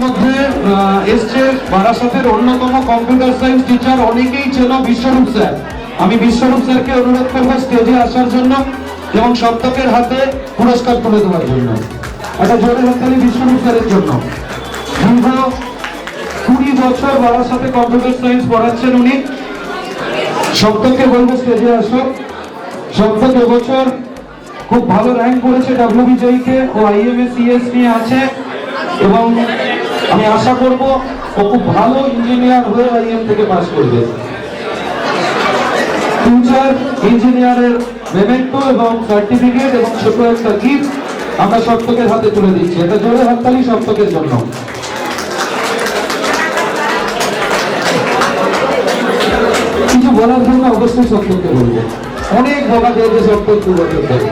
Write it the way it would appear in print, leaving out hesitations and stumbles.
মধ্যে এসছে বারাসাতের অন্যতম কম্পিউটার সায়েন্স টিচার, অনেকেই চেনো বিশ্বরূপ স্যার। আমি বিশ্বরূপ স্যারকে অনুরোধ করবো স্টেজে আসার জন্য এবং সপ্তকের হাতে পুরস্কার তুলে দেওয়ার জন্য। একটা জোরে হাততালি বিশ্বরূপ স্যারের জন্য। দীর্ঘ 20 বছর বারাসাতে কম্পিউটার সায়েন্স পড়াচ্ছেন উনি। সপ্তককে বলবো স্টেজে আসো। সপ্তক এবছর খুব ভালো র্যাঙ্ক করেছে WBJE-তে, ও IMSES নিয়ে আছে এবং আমি আশা করব ও খুব ভালো ইঞ্জিনিয়ার হয়ে IM থেকে পাস করবে। ফিউচার ইঞ্জিনিয়ারের মেমেন্টো এবং সার্টিফিকেট এবং ছোট একটা গিফট আমরা সপ্তকের হাতে তুলে দিচ্ছি। এটা জোরে হাততালি সপ্তকের জন্য। কিছু বলার জন্য অবশ্যই সপ্তককে বলবো। অনেক বলা যায় যে সপ্তক 2 বছর ধরে